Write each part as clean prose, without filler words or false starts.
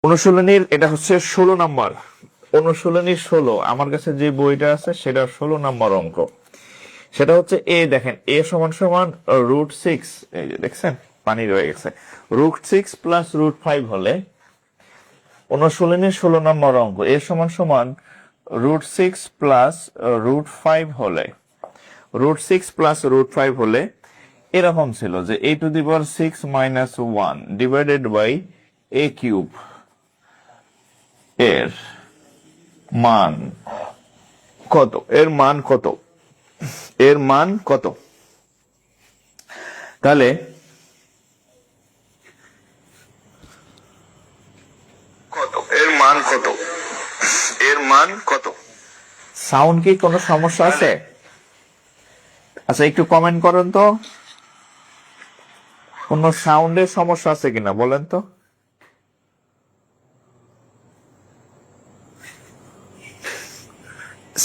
অনুশীলনীর এটা হচ্ছে 16 নম্বর। অনুশীলনীর 16 আমার কাছে যে বইটা আছে সেটা 16 নম্বর অঙ্ক। সেটা হচ্ছে দেখেন এ সমান সমান √6, এই যে দেখছেন পানি রয়ে গেছে, √6 প্লাস √5 হলে অনুশীলনীর 16 নম্বর অঙ্ক এ সমান সমান √6 প্লাস √5 হলে, √6 প্লাস √5 হলে এরকম ছিল যে a⁻6 - 1 ডিভাইডেড বাই a³ এর মান কত? এর মান কত? এর মান কত? তাহলে কত এর মান কত? এর মান কত? সাউন্ড কি কোনো সমস্যা আছে? আচ্ছা একটু কমেন্ট করেন তো, কোন সাউন্ডের সমস্যা আছে কিনা বলেন তো।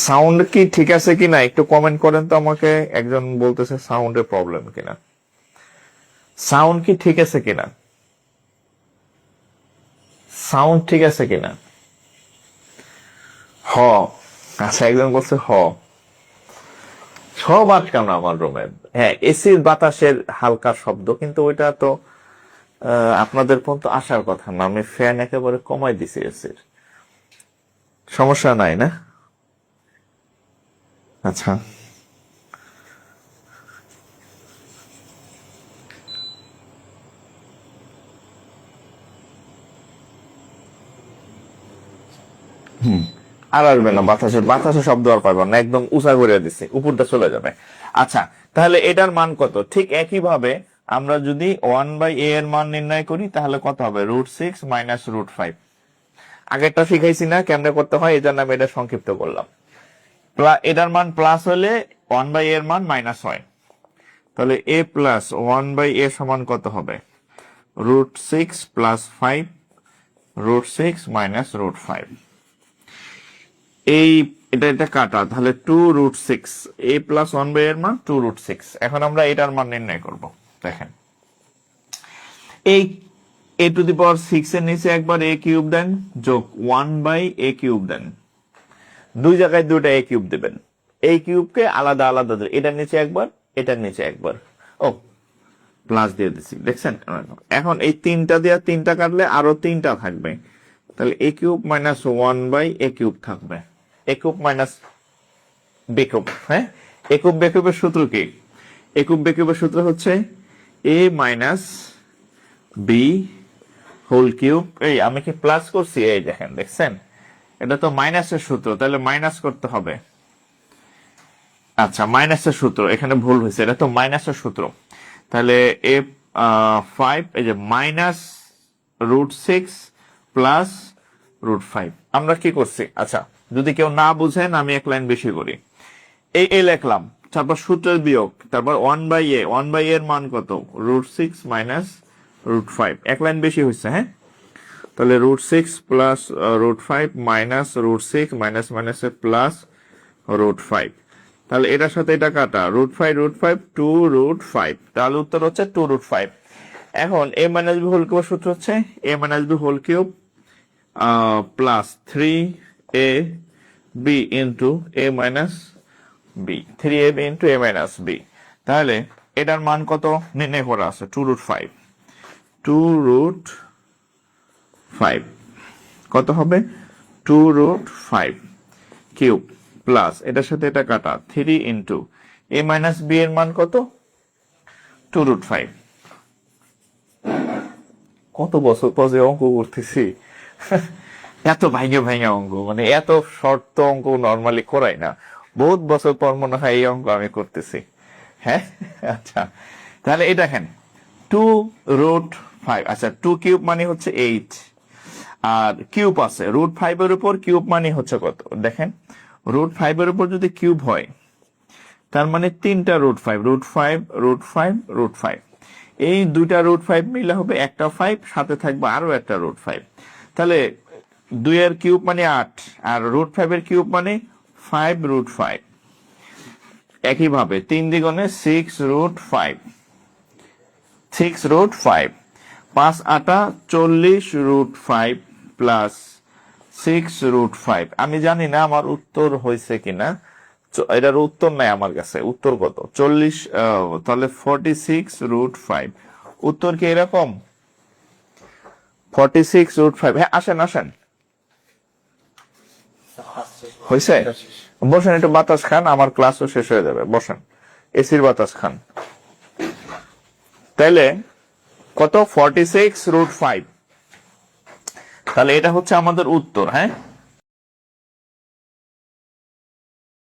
সাউন্ড কি ঠিক আছে কিনা একটু কমেন্ট করেন তো আমাকে। একজন বলতেছে সাউন্ডের প্রবলেম কিনা, সাউন্ড কি ঠিক আছে কিনা, সাউন্ড ঠিক আছে কিনা। আচ্ছা একজন বলছে সব আটকানো আমার রুমে। হ্যাঁ, এসির বাতাসের হালকা শব্দ, কিন্তু ওইটা তো আপনাদের পর্যন্ত আসার কথা না। আমি ফ্যান একেবারে কমাই দিছি এসির, সমস্যা নাই না? আচ্ছা আর আসবে না, বাতাসের শব্দ আর পাইব না, একদম উঁচা করে দিচ্ছি, উপরটা চলে যাবে। আচ্ছা তাহলে এটার মান কত? ঠিক একইভাবে আমরা যদি 1/a এর মান নির্ণয় করি তাহলে কত হবে? √6 - √5। আগেরটা শিখাইছি না কেমনে করতে হয়, এটার নাম এটা সংক্ষিপ্ত করলাম। এটার মান প্লাস হলে 1/a এর মান মাইনাস হয়, তাহলে a প্লাস 1/a সমান কত হবে? √6 প্লাস 5, √6 মাইনাস √5। এটা কাটা, তাহলে 2√6, a প্লাস 1/a এর মান 2√6। এখন আমরা এটার মান নির্ণয় করব। দেখেন এই a⁻6 এর নিচে একবার a³ দেন, যোগ 1/a³ দেন, দুই জায়গায় দুইটা a³ দেবেন। a³ কে আলাদা আলাদা দেবেন, এটার নিচে একবার, এটার নিচে একবার। প্লাস দিয়ে দিচ্ছি, দেখছেন। এখন এই তিনটা দিয়ে তিনটা কাটলে আরো তিনটা থাকবে, তাহলে a³ মাইনাস 1/a³ থাকবে, a³ মাইনাস b³। হ্যাঁ, a³ b³ সূত্র কি? a³ b³ সূত্র হচ্ছে a minus b whole cube. এই আমি কি প্লাস করছি? এই দেখেন, দেখছেন এটা তো মাইনাসের সূত্র, তাহলে মাইনাস করতে হবে। আচ্ছা মাইনাসের সূত্র, এখানে ভুল হয়েছে, এটা তো মাইনাসের সূত্র। তাহলে a5, এই যে মাইনাস √6 প্লাস √5। আমরা কি করছি? আচ্ছা যদি কেউ না বুঝেন আমি এক লাইন বেশি করি। এই লিখলাম, তারপর সূত্রের বিয়োগ, তারপর 1/a, 1/a এর মান কত? √6 মাইনাস √5, এক লাইন বেশি হয়েছে। হ্যাঁ, তাহলে √6 প্লাস √5 মাইনাস √6 মাইনাস মাইনাসে প্লাস √5, তাহলে এটার সাথে এটা কাটা, √5 2√5, তাহলে উত্তর হচ্ছে 2√5। এখন a minus b whole cube সূত্র হচ্ছে a minus b whole cube plus 3ab into a minus b, 3ab into a minus b। তাহলে এটার মান কত নির্ণয় করা আছে? 2√5, 2√5 কত হবে? 2√5 কিউব প্লাস এটার সাথে এটা কাটা, 3 ইন্টু a মাইনাস b এর মান কত? 2√5। কত বছর পর যে অঙ্ক করতেছি, এত ভাইঙে ভাইঙে অঙ্ক, মানে এত শর্ত অঙ্ক নর্মালি করাই না। বহুত বছর পর মনে হয় এই অঙ্ক আমি করতেছি। হ্যাঁ আচ্ছা, তাহলে এই দেখেন 2√5। আচ্ছা 2 কিউব মানে হচ্ছে 8, আর কিউব আছে √5 এর উপর, কিউব মানে হচ্ছে কত? দেখেন √5 এর উপর যদি কিউব হয় তার মানে 3টা √5, √5 √5 √5, এই দুইটা √5 মিলে হবে একটা 5, সাথে থাকবে আরো একটা √5। তাহলে 2 এর কিউব মানে 8, আর √5 এর কিউব মানে 5√5। একইভাবে 3 দ্বিগুণে 6√5, 6√5, 5 8 40 √5 প্লাস 6√5। আমি জানি না আমার উত্তর হয়েছে কিনা, এটার উত্তর নাই আমার কাছে। উত্তর কত? 40, তাহলে 46√5। উত্তর কি এরকম? 46√5। হ্যাঁ, আসেন আসেন, হয়েছে? বসেন, একটু বাতাস খান, আমার ক্লাসও শেষ হয়ে যাবে। বসেন, এসির বাতাস খান। তাইলে কত? 46√5। তাহলে এটা হচ্ছে আমাদের উত্তর। হ্যাঁ,